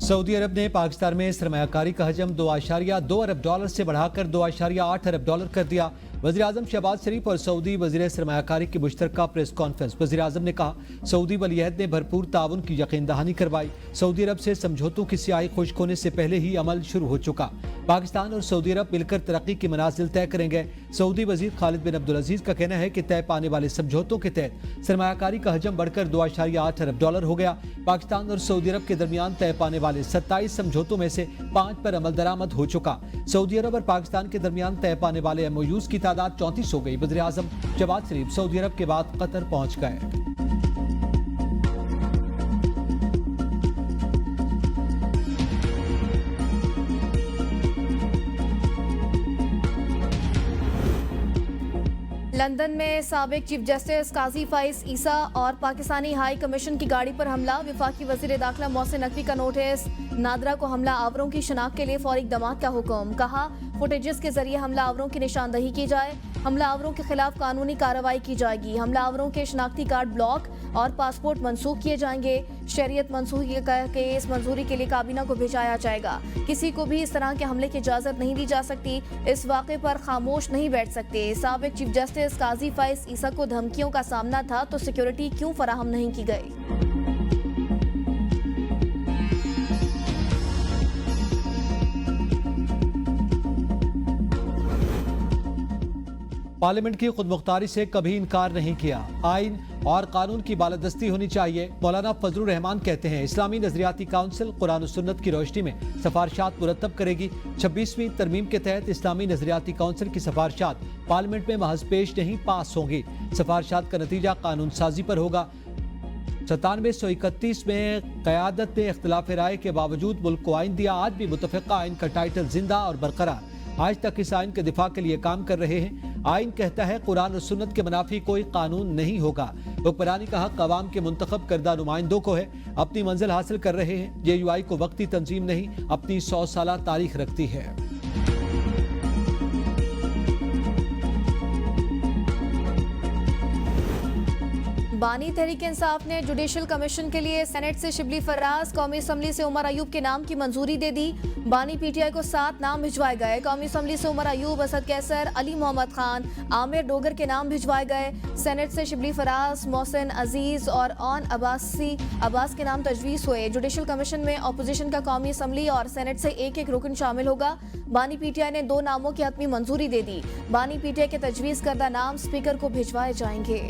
Saudi अरब ने पाकिस्तान में सरमायाकारी का हजम 2.2 अरब डॉलर से बढ़ाकर 2.8 अरब डॉलर कर दिया। वज़ीर-ए-आज़म शहबाज शरीफ और सऊदी वज़ीर सरमायाकारी की मुश्तरका प्रेस कॉन्फ्रेंस। वज़ीर-ए-आज़म ने कहा, सऊदी वलीअहद ने भरपूर ताउन की यकीन दहानी करवाई। सऊदी अरब से समझौतों की स्याही खुश्क होने से पहले ही अमल शुरू हो चुका। पाकिस्तान और सऊदी अरब मिलकर तरक्की की मनाजिल तय करेंगे। सऊदी वज़ीर खालिद बिन अब्दुल अजीज का कहना है कि तय पाने वाले समझौतों के तहत सरमायाकारी का हजम बढ़कर 2.8 अरब डॉलर हो गया। पाकिस्तान और सऊदी अरब के दरमियान तय पाने वाले 27 समझौतों में से 5 पर अमल दरामद हो चुका। सऊदी अरब और पाकिस्तान के दरमियान तय पाने वाले MOUs की तादाद 34 हो गई। वज़ीर-ए-आज़म शहबाज शरीफ सऊदी अरब के बाद कतर पहुंच गए। लंदन में साबिक चीफ जस्टिस काजी फाइज ईसा और पाकिस्तानी हाई कमीशन की गाड़ी पर हमला। वफाकी वजीर दाखिला मोहसिन नकवी का नोटिस। नादरा को हमला आवरों की शनाख्त के लिए फौरी इक़दामात का हुक्म। कहा, फुटेजेस के जरिए हमला आवरों की निशानदही की जाए। हमला आवरों के खिलाफ कानूनी कार्रवाई की जाएगी। हमला आवरों के शनाख्ती कार्ड ब्लॉक और पासपोर्ट मनसूख किए जाएंगे। शरीयत मनसूखी का केस मंजूरी के लिए काबीना को भिजाया जाएगा। किसी को भी इस तरह के हमले की इजाजत नहीं दी जा सकती। इस वाक़े पर खामोश नहीं बैठ सकते। साबिक चीफ जस्टिस काजी फाइज ईसा को धमकियों का सामना था तो सिक्योरिटी क्यों फराहम नहीं की गई? पार्लियामेंट की खुदमुख्तारी से कभी इनकार नहीं किया। आइन और कानून की बालादस्ती होनी चाहिए। मौलाना फजलुर रहमान कहते हैं, इस्लामी नजरियाती काउंसिल कुरान और सुन्नत की रोशनी में सिफारिशात मुरतब करेगी। 26वीं तरमीम के तहत इस्लामी नजरियाती काउंसिल की सिफारिशात पार्लियामेंट में महज पेश नहीं, पास होंगी। सिफारिशात का नतीजा कानून साजी पर होगा। 9731 में क़यादत ने इख्तिलाफ राय के बावजूद मुल्क को आइन दिया। आज भी मुतफ़िक़ा आइन का टाइटल जिंदा और बरकरार। आज तक इस आइन के दिफा के लिए काम कर रहे हैं। आइन कहता है कुरान और सुन्नत के मुनाफी कोई कानून नहीं होगा। हुक्मरानी का हक अवाम के मुंतखब करदा नुमाइंदों को है। अपनी मंजिल हासिल कर रहे हैं। JUI को वक्ती तंजीम नहीं, अपनी 100 साला तारीख रखती है। बानी तहरीक इंसाफ ने जुडिशल कमीशन के लिए सेनेट से शिबली फर्राज, कौमी असम्बली से उमर अयूब के नाम की मंजूरी दे दी। बानी PTI को 7 नाम भिजवाए गए। कौमी असम्बली से उमर अयूब, असद कैसर, अली मोहम्मद खान, आमिर डोगर के नाम भिजवाए गए। सेनेट से शिबली फराज, मोहसिन अजीज और ऑन अब्बास के नाम तजवीज़ हुए। जुडिशल कमीशन में अपोजिशन का कौमी असम्बली और सेनेट से एक रुकन शामिल होगा। बानी PTI ने 2 नामों की हतमी मंजूरी दे दी। बानी PTI के तजवीज़ करदा नाम स्पीकर को भिजवाए जाएंगे।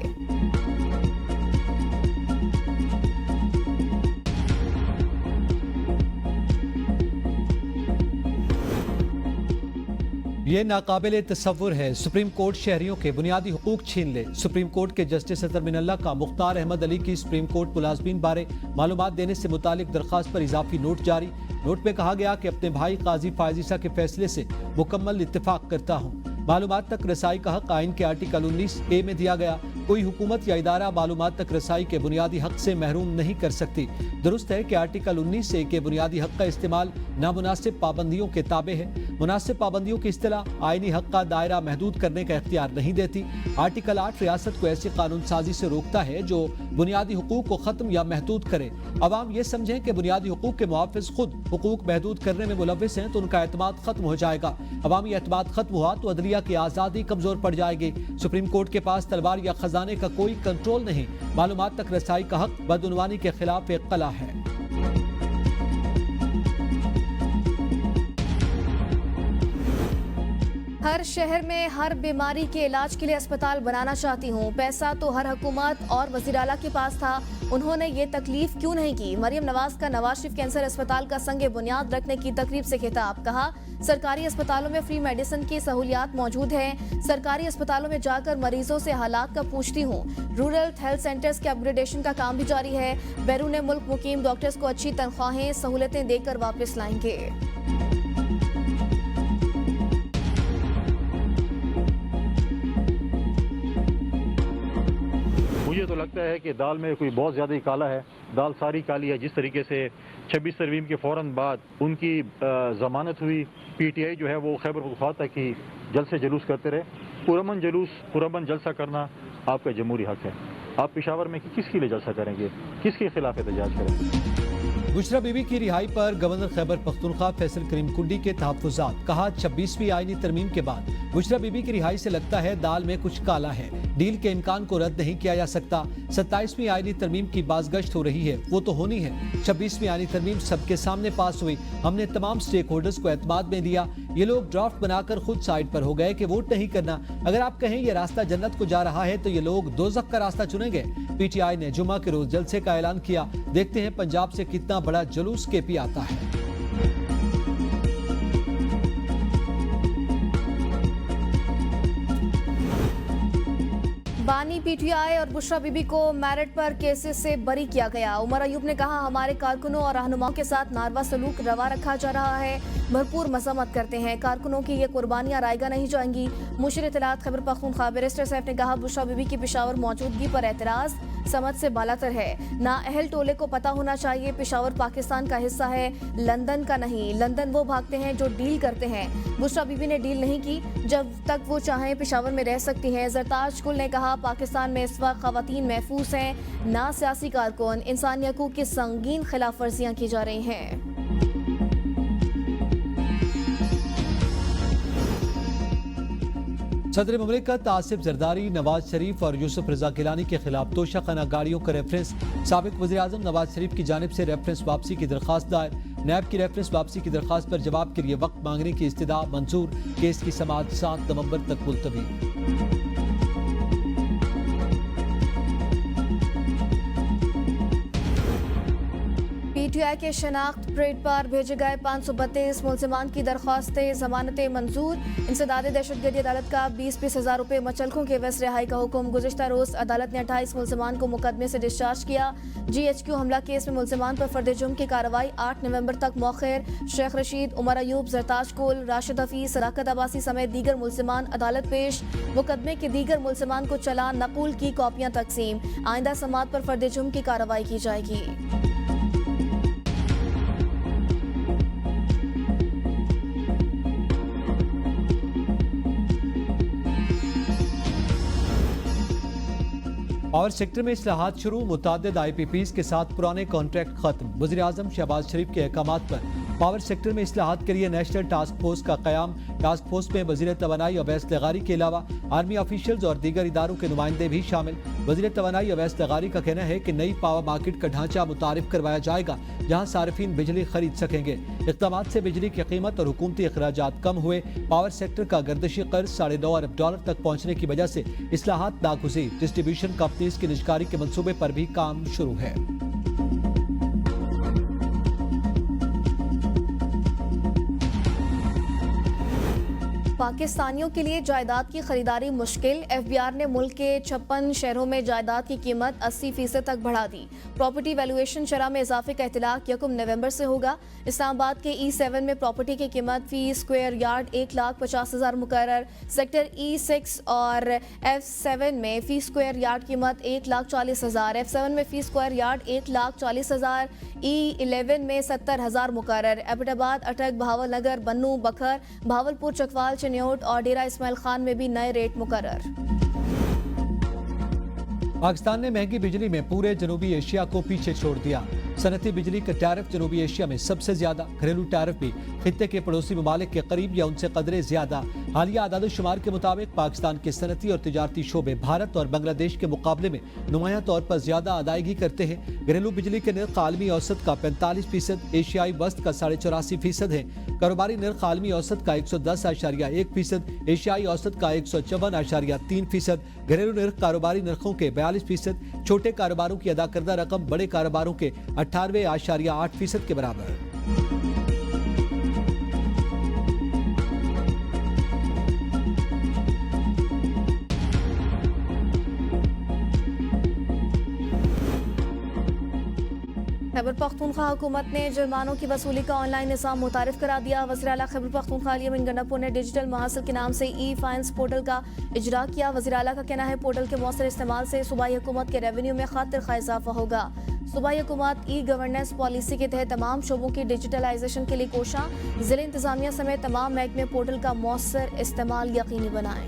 ये नाकाबिले तसव्वुर है, सुप्रीम कोर्ट शहरियों के बुनियादी हुकूक छीन ले। सुप्रीम कोर्ट के जस्टिस अतर मिनल्ला का मुख्तार अहमद अली की सुप्रीम कोर्ट मुलाजमीन बारे मालूमात देने से मुतालिक दरख्वास्त पर इजाफी नोट जारी। नोट में कहा गया कि अपने भाई काजी फायज ईसा के फैसले से मुकम्मल इत्तेफाक करता हूँ। मालूमात तक रसाई का हक आइन के आर्टिकल 19A में दिया गया। कोई हुकूमत या इदारा मालूमात तक रसाई के बुनियादी हक से महरूम नहीं कर सकती। दुरुस्त है कि आर्टिकल 19A के बुनियादी हक का इस्तेमाल नामुनासिब पाबंदियों के ताबे है। मुनासिब पाबंदियों की इस्तिलाह आइनी हक का दायरा महदूद करने का इख्तियार नहीं देती। आर्टिकल 8 रियासत को ऐसी कानून साजी से रोकता है जो बुनियादी हुकूक को खत्म या महदूद करे। अवाम ये समझें कि बुनियादी हुकूक के मुहाफिज खुद हुकूक महदूद करने में मुलव्विस हैं तो उनका एतमाद खत्म हो जाएगा। अवामी एतमाद खत्म हुआ तो अदलिया की आज़ादी कमजोर पड़ जाएगी। सुप्रीम कोर्ट के पास तलवार या खजाने का कोई कंट्रोल नहीं। मालूमात तक रसाई का हक बदउनवानी के खिलाफ एक कला है। हर शहर में हर बीमारी के इलाज के लिए अस्पताल बनाना चाहती हूँ। पैसा तो हर हुकूमत और वज़ीर आला के पास था, उन्होंने ये तकलीफ क्यों नहीं की? मरियम नवाज का नवाज शरीफ कैंसर अस्पताल का संगे बुनियाद रखने की तकरीब से खिताब। कहा, सरकारी अस्पतालों में फ्री मेडिसिन की सहूलियात मौजूद हैं। सरकारी अस्पतालों में जाकर मरीजों से हालात का पूछती हूँ। रूरल हेल्थ सेंटर्स के अपग्रेडेशन का काम भी जारी है। बैरून मुल्क मुकीम डॉक्टर्स को अच्छी तनख्वाहें सहूलतें देकर वापस लाएंगे। मुझे तो लगता है कि दाल में कोई बहुत ज़्यादा ही काला है। दाल सारी काली है। जिस तरीके से 26 तरमीम के फ़ौरन बाद उनकी ज़मानत हुई, PTI जो है वो खैबर पख्तूनख्वा तक ही जलसे जुलूस करते रहे। पुरअमन जुलूस, पुरअमन जलसा करना आपका जमहूरी हक है। आप पेशावर में किसके लिए जलसा करेंगे, किसके खिलाफ एहतजाज करेंगे? बुशरा बीबी की रिहाई पर गवर्नर खैबर पख्तूनख्वा फैसल करीम कुंडी के तहफ्फुज़ात। कहा 26वीं आईनी तरमीम के बाद बुशरा बीबी की रिहाई से लगता है दाल में कुछ काला है। डील के इम्कान को रद्द नहीं किया जा सकता। 27वीं आईनी तरमीम की बाज़गश्त हो रही है, वो तो होनी है। 26वीं आईनी तरमीम सबके सामने पास हुई। हमने तमाम स्टेक होल्डर्स को एतमाद में दिया। ये लोग ड्राफ्ट बनाकर खुद साइड पर हो गए कि वोट नहीं करना। अगर आप कहें ये रास्ता जन्नत को जा रहा है तो ये लोग दोज़ख का रास्ता चुनेंगे। पीटीआई ने जुमा के रोज जलसे का ऐलान किया। देखते हैं पंजाब से कितना बड़ा जुलूस केपी आता है। बानी पीटीआई और बुशरा बीबी को मेरिट पर केसेस से बरी किया गया। उमर अयूब ने कहा हमारे कारकुनों और रहनुमाओं के साथ नारवा सलूक रवा रखा जा रहा है। भरपूर मजम्मत करते हैं। कारकुनों की ये कुर्बानियां रायगा नहीं जाएंगी। मुशीर इत्तलात खैबर पख्तूनख्वा बैरिस्टर सैफ ने कहा बुशरा बीबी की पेशावर मौजूदगी पर एतराज समझ से बालातर है। ना अहल टोले को पता होना चाहिए पेशावर पाकिस्तान का हिस्सा है, लंदन का नहीं। लंदन वो भागते हैं जो डील करते हैं। बुशरा बीबी ने डील नहीं की। जब तक वो चाहें पेशावर में रह सकती हैं। जरताज गुल ने कहा पाकिस्तान में इस वक्त खवातीन महफूज हैं, ना सियासी कारकुन। इंसानी हकूक की संगीन खिलाफ वर्जियां की जा रही हैं। सदर मुमलिकत आसिफ जरदारी, नवाज शरीफ और यूसुफ रजा गिलानी के खिलाफ तोशाखाना गाड़ियों का रेफरेंस। साबिक वज़ीर आज़म नवाज शरीफ की जानिब से रेफरेंस वापसी की दरख्वास्त दायर। नैब की रेफरेंस वापसी की दरख्वास्त पर जवाब के लिए वक्त मांगने की इस्तदा मंजूर। केस की समाअत 7 नवंबर तक मुलतवी। पीटीआई के शनाख्त परेड पर भेजे गए 532 मुलजिमान की दरख्वास्तें जमानतें मंजूर। इंसदाद दहशतगर्दी अदालत का 20-20 हज़ार रुपये मुचलकों के वैस रिहाई का हुक्म। गुज़िश्ता रोज अदालत ने 28 मुलजिमान को मुकदमे से डिस्चार्ज किया। GHQ हमला केस में मुलजिमान पर फर्द जुर्म की कार्रवाई 8 नवंबर तक मौखर। शेख रशीद, उमर अयूब, जरताज कुल, राशिद हफीज, सदाकत अब्बासी समेत दीगर मुलजिमान अदालत पेश। मुकदमे के दीगर मुलजिमान को चलान नकुल की कॉपियां तकसीम। आइंदा समाअत पर फर्द जुर्म की कार्रवाई की जाएगी। पावर सेक्टर में इस्लाहात शुरू। मुताद्दिद IPPs के साथ पुराने कॉन्ट्रैक्ट खत्म। वज़ीर आज़म शहबाज शरीफ के अहकामात पर पावर सेक्टर में इस्लाहात के लिए नेशनल टास्क फोर्स का क़याम। टास्क फोर्स में वज़ीर तवानाई अवैस लगारी के अलावा आर्मी ऑफिशियल्स और दीगर इदारों के नुमाइंदे भी शामिल। वज़ीर तवानाई अवैस लगारी का कहना है कि नई पावर मार्केट का ढांचा मुतारिफ करवाया जाएगा जहाँ सार्फिन बिजली खरीद सकेंगे। इक़दामात से बिजली की कीमत और हुकूमती अखराजात कम हुए। पावर सेक्टर का गर्दिशी कर्ज $9.5 अरब तक पहुँचने की वजह से इस्लाहात नागुज़ीर। डिस्ट्रीब्यूशन कंपनीज की निजकारी के मंसूबे पर भी काम शुरू है। पाकिस्तानियों के लिए जायदाद की खरीदारी मुश्किल। FBR ने मुल्क के 56 शहरों में जायदाद की कीमत 80% तक बढ़ा दी। प्रॉपर्टी वैल्यूएशन शरह में इजाफे का इतलाक 1 नवंबर से होगा। इस्लामाबाद के E7 में प्रॉपर्टी की कीमत फी स्क्वायर यार्ड 1,50,000 मुकर्रर। सेक्टर E6 और F7 में फी स्क्वायर यार्ड कीमत 1,40,000। F7 में फी स्क्वायर यार्ड 1,40,000। E11 में 70,000 मुकर्रर। एबटाबाद, अटक, भावलनगर, बन्नू, बखर, भावलपुर, चकवाल, चिन्योट और डेरा इस्माइल खान में भी नए रेट मुकर्रर। पाकिस्तान ने महंगी बिजली में पूरे जनूबी एशिया को पीछे छोड़ दिया। सनती बिजली का टैरिफ जनूबी एशिया में सबसे ज्यादा। घरेलू टैरिफ भी खित्ते के पड़ोसी ममालिक के करीब या उनसे कदरे ज्यादा। हालिया आदाद-ओ-शुमार के मुताबिक पाकिस्तान के सनती और तिजारती शोबे भारत और बांग्लादेश के मुकाबले में नुमाया तौर पर ज्यादा अदायगी करते हैं। घरेलू बिजली के निर्ख आलमी औसत का 45%, एशियाई वस्त का 84.5% है। कारोबारी निर्ख आलमी औसत का 110.1%, एशियाई औसत का 154.3%। घरेलू निर्ख कारोबारी निर्खों के 42%, छोटे कारोबारों की अदा करदा रकम बड़े कारोबारों के 98.8% के बराबर। खैबर पख्तूनख्वा हुकूमत ने जुर्मानों की वसूली का ऑनलाइन निज़ाम मुतारिफ करा दिया। वज़ीर आला खैबर पख्तूनख्वा अली अमीन गन्नापुर ने डिजिटल महासिल के नाम से ई-फाइनेंस पोर्टल का इजरा किया। वज़ीर आला का कहना है पोर्टल के मौसर इस्तेमाल से सूबाई हुकूमत के रेवेन्यू में खातिर खा इजाफा होगा। सूबाई हुकूमत ई-गवर्नेंस पॉलिसी के तहत तमाम शोबों की डिजिटलाइजेशन के लिए कोशा। ज़िला इंतजामिया समेत तमाम महकमे पोर्टल का मौसर इस्तेमाल यकीनी बनाएं।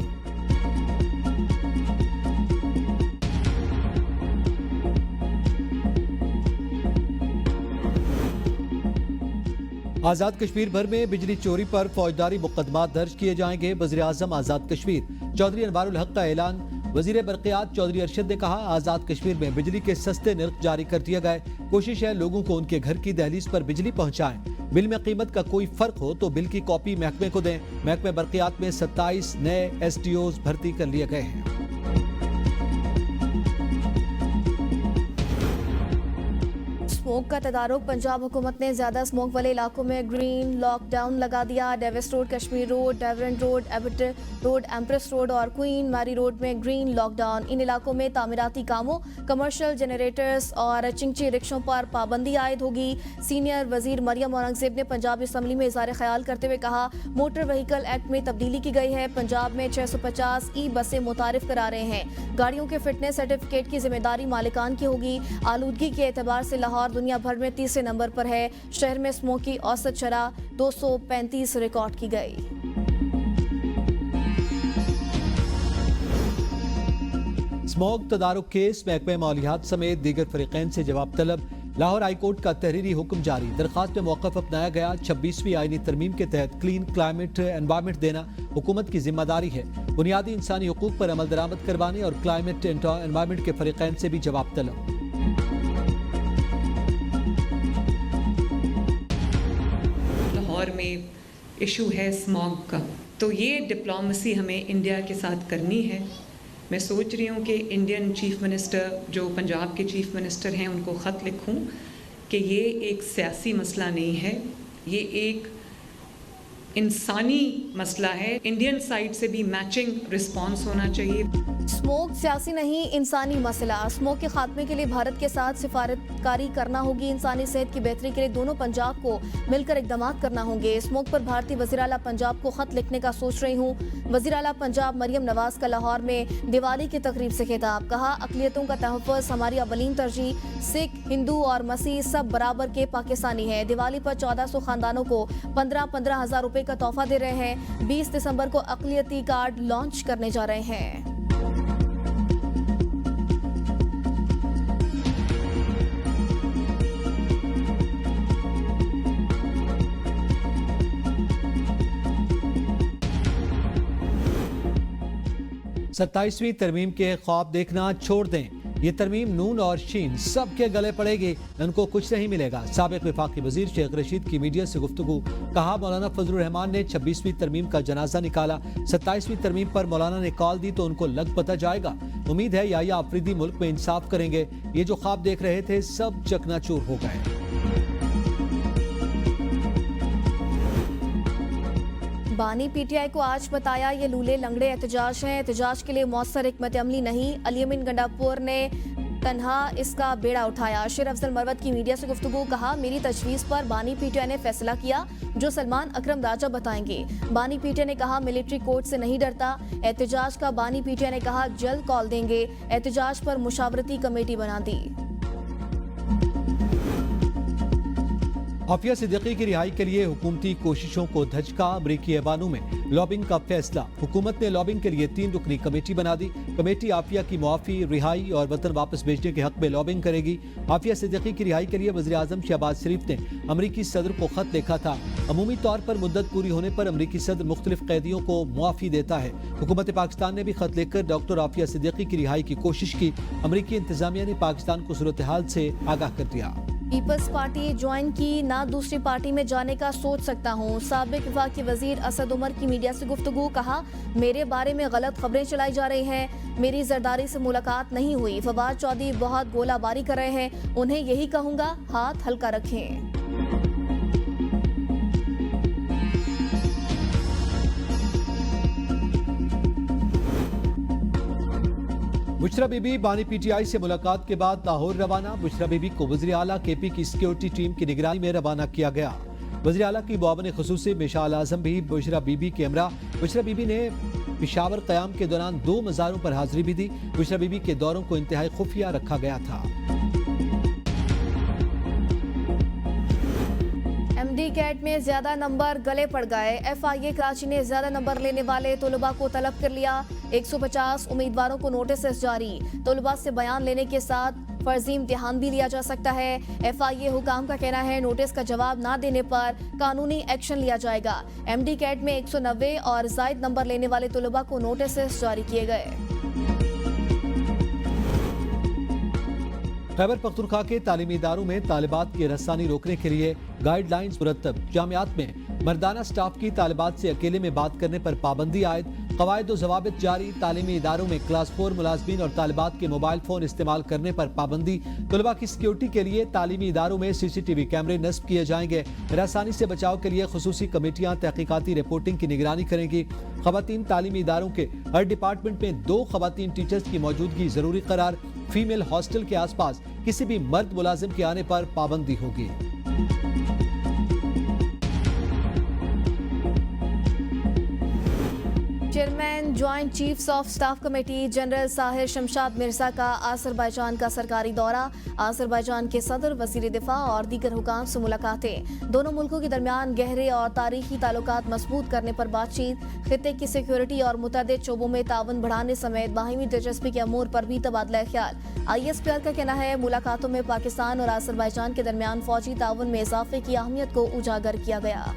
आजाद कश्मीर भर में बिजली चोरी पर फौजदारी मुकदमा दर्ज किए जाएंगे। वजीर आजम आजाद कश्मीर चौधरी अनवारुल हक का ऐलान। वजीर बरक़ियात चौधरी अरशद ने कहा, आजाद कश्मीर में बिजली के सस्ते निर्ख जारी कर दिया गया। कोशिश है लोगों को उनके घर की दहलीज पर बिजली पहुंचाएं। बिल में कीमत का कोई फर्क हो तो बिल की कॉपी महकमे को दें। महकमे बरक़ियात में 27 नए SDOs भर्ती कर लिए गए हैं। स्मोक का तदारुक। पंजाब हुकूमत ने ज्यादा स्मोक वाले इलाकों में ग्रीन लॉकडाउन लगा दिया। डेविस रोड, कश्मीर रोड, डेवरेंट road, Abbott road, Empress road और क्वीन मैरी रोड में ग्रीन लॉकडाउन। इन इलाकों में तामीराती कामों, कमर्शियल जनरेटर्स और चिंची रिक्शों पर पाबंदी आयद होगी। सीनियर वजीर मरियम औरंगजेब ने पंजाब असम्बली में इज़हार ख्याल करते हुए कहा, मोटर व्हीकल एक्ट में तब्दीली की गई है। पंजाब में 650 बसें मुतारिफ करा रहे हैं। गाड़ियों के फिटनेस सर्टिफिकेट की जिम्मेदारी मालिकान की होगी। आलूदगी के एतबार से लाहौर दुनिया भर में तीसरे नंबर पर है। शहर में स्मोक की औसत शरह 235 रिकॉर्ड की गई। स्मोक तदारुक केस महकमे मौलियात समेत दीगर फरीकैन से जवाब तलब। लाहौर हाई कोर्ट का तहरीरी हुक्म जारी। दरखास्त में मौक़िफ़ अपनाया गया। 26वीं आईनी तरमीम के तहत क्लीन क्लाइमेट एनवायरमेंट देना हुकूमत की जिम्मेदारी है। बुनियादी इंसानी हुकूक पर अमल दरामद करवाने और क्लाइमेट एनवायरमेंट के फरीकैन से भी जवाब तलब। लाहौर में इशू है स्मॉग का, तो ये डिप्लोमेसी हमें इंडिया के साथ करनी है। मैं सोच रही हूँ कि इंडियन चीफ मिनिस्टर जो पंजाब के चीफ मिनिस्टर हैं उनको ख़त लिखूँ कि ये एक सियासी मसला नहीं है, ये एक इंसानी मसला है। इंडियन साइड से भी मैचिंग रिस्पॉन्स होना चाहिए। स्मोक सियासी नहीं, इंसानी मसला। स्मोक के खात्मे के लिए भारत के साथ सिफारतकारी करना होगी। इंसानी सेहत की बेहतरी के लिए दोनों पंजाब को मिलकर इकदाम करना होंगे। स्मोक पर भारतीय वज़ीर आला पंजाब को खत लिखने का सोच रही हूँ। वज़ीर आला पंजाब मरियम नवाज का लाहौर में दिवाली की तकरीब से खिताब। कहा, अक़लियतों का तहफ़्फ़ुज़ हमारी अवलीन तरजीह। सिख, हिंदू और मसीह सब बराबर के पाकिस्तानी हैं। दिवाली पर 1400 खानदानों को 15-15 हज़ार रुपए का तोहफा दे रहे हैं। 20 दिसंबर को अक़लियती कार्ड लॉन्च करने जा रहे हैं। सत्ताईसवीं तरमीम के ख्वाब देखना छोड़ दें। ये तरमीम नून और शीन सबके गले पड़ेगी, उनको कुछ नहीं मिलेगा। साबिक वफाकी वजीर शेख रशीद की मीडिया से गुफ्तगू। कहा, मौलाना फजलुर रहमान ने 26वीं तरमीम का जनाजा निकाला। 27वीं तरमीम पर मौलाना ने कॉल दी तो उनको लग पता जाएगा। उम्मीद है या आफरीदी मुल्क में इंसाफ करेंगे। ये जो ख्वाब देख रहे थे सब चकनाचूर हो गए। बानी PTI को आज बताया, ये लूले लंगड़े एहतजाज हैं। एहतजाज के लिए मौसर हिकमत अमली नहीं। अलीमिन गंडापुर ने तन्हा इसका बेड़ा उठाया। शेर अफजल मरवत की मीडिया से गुफ्तगू। कहा, मेरी तजवीज़ पर बानी PTI ने फैसला किया जो सलमान अकरम राजा बताएंगे। बानी PTI ने कहा, मिलिट्री कोर्ट से नहीं डरता। एहतजाज का बानी PTI ने कहा, जल्द कॉल देंगे। एहतजाज पर मुशावरती कमेटी बना दी। आफिया सिद्दीकी की रिहाई के लिए हुकूमती कोशिशों को धचका। अमरीकी ऐवानों में लॉबिंग का फैसला। हुकूमत ने लॉबिंग के लिए 3 रुकनी कमेटी बना दी। कमेटी आफिया की मुआफ़ी, रिहाई और वतन वापस भेजने के हक में लॉबिंग करेगी। आफिया सिद्दीकी की रिहाई के लिए वज़ीर आज़म शहबाज शरीफ ने अमरीकी सदर को खत लिखा था। अमूमी तौर पर मुद्दत पूरी होने पर अमरीकी सदर मुख्तलिफ कैदियों को मुआफ़ी देता है। हुकूमत पाकिस्तान ने भी खत लिखकर डॉक्टर आफिया सिद्दीकी की रिहाई की कोशिश की। अमरीकी इंतजामिया ने पाकिस्तान को सूरत हाल से आगाह कर दिया। पीपल्स पार्टी ज्वाइन की, ना दूसरी पार्टी में जाने का सोच सकता हूँ। साबिक वफाकी वजीर असद उमर की मीडिया से गुफ्तगू। कहा, मेरे बारे में गलत खबरें चलाई जा रही हैं। मेरी जरदारी से मुलाकात नहीं हुई। फवाद चौधरी बहुत गोलाबारी कर रहे हैं। उन्हें यही कहूँगा, हाथ हल्का रखें। बुशरा बीबी बानी PTI से मुलाकात के बाद लाहौर रवाना। बुशरा बीबी को वज़ीर आला KP की सिक्योरिटी टीम की निगरानी में रवाना किया गया। वज़ीर आला की मुआविन खुसूसी मिशाल आज़म भी बुशरा बीबी के हमरा। बुशरा बीबी ने पेशावर क़याम के दौरान 2 मज़ारों पर हाजिरी भी दी। बुशरा बीबी के दौरों को इंतहाई खुफिया रखा गया था। MD कैट में ज्यादा नंबर गले पड़ गए। FIA कराची ने ज्यादा नंबर लेने वाले तलबा को तलब कर लिया। 150 उम्मीदवारों को नोटिस जारी। तलबा से बयान लेने के साथ फर्जी इम्तिहान भी लिया जा सकता है। FIA हुकाम का कहना है नोटिस का जवाब ना देने पर कानूनी एक्शन लिया जाएगा। MD कैट में 190 और जायद नंबर लेने वाले तलबा को नोटिस जारी किए गए। खैबर पख्तूनख्वा के तालीमी इदारों में तालिबात की रसानी रोकने के लिए गाइडलाइंस मुरतब। जामियात में मर्दाना स्टाफ की तालिबात से अकेले में बात करने पर पाबंदी आयद। कवायद और जवाबित जारी। तालीमी इदारों में क्लास 4 मुलाजमीन और तालिबात के मोबाइल फोन इस्तेमाल करने पर पाबंदी। तलबा की सिक्योरिटी के लिए तालीमी इदारों में CCTV कैमरे नस्ब किए जाएंगे। रसानी से बचाव के लिए खुसूसी कमेटियां तहकीकाती रिपोर्टिंग की निगरानी करेंगी। खवातीन तालीमी इदारों के हर डिपार्टमेंट में 2 खवातीन टीचर्स की मौजूदगी जरूरी करार। फीमेल हॉस्टल के आसपास किसी भी मर्द मुलाजिम के आने पर पाबंदी होगी। Chairman joint chiefs of staff committee general Sahir Shamshad Mirza का आज़रबाईजान का सरकारी दौरा। आज़रबाईजान के सदर, वज़ीर दिफा और दीगर हुकाम से मुलाकातें। दोनों मुल्कों के दरमियान गहरे और तारीखी ताल्लुकात मजबूत करने पर बातचीत। खित्ते की सिक्योरिटी और मुतअद्दिद शोबों में ताउन बढ़ाने समेत बाहिमी दिलचस्पी के अमूर पर भी तबादला ख्याल। ISPR का कहना है मुलाकातों में पाकिस्तान और आज़रबाईजान के दरमियान फौजी ताउन में इजाफे की अहमियत को उजागर किया गया।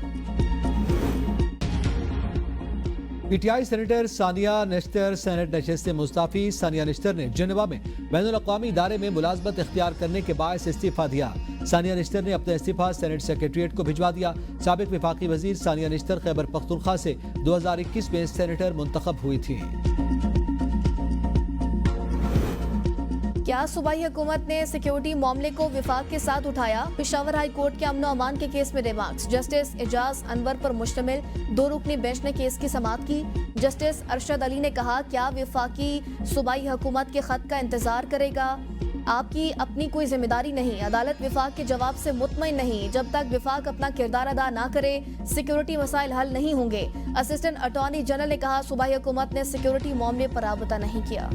PTI senator Sania Nishtar senate नशिस्त से मुस्ताफी। सानिया निश्तर ने जेनेवा में बैनुल अक़वामी इदारे में मुलाजमत इख्तियार करने के बायस इस्तीफा दिया। सानिया निश्तर ने अपना इस्तीफा सेनेट सेक्रेटरीट को भिजवा दिया। साबिक विफाकी वजीर सानिया निश्तर खैबर पख्तूनख्वा से 2021 में सेनेटर मुंतखब हुई थी। क्या सूबाई हुकूमत ने सिक्योरिटी मामले को विफाक के साथ उठाया? पेशावर हाई कोर्ट के अमन अमान के केस में रिमार्क्स। जस्टिस एजाज अनवर पर मुश्तमिल 2 रुकनी बेंच ने केस की समाअत की। जस्टिस अरशद अली ने कहा क्या विफाकी सूबाई हुकूमत के खत का इंतजार करेगा? आपकी अपनी कोई जिम्मेदारी नहीं। अदालत विफाक के जवाब से मुतमईन नहीं। जब तक विफाक अपना किरदार अदा ना करे सिक्योरिटी मसाइल हल नहीं होंगे। असिस्टेंट अटॉर्नी जनरल ने कहा सूबाई हुकूमत ने सिक्योरिटी मामले पर राबता नहीं किया।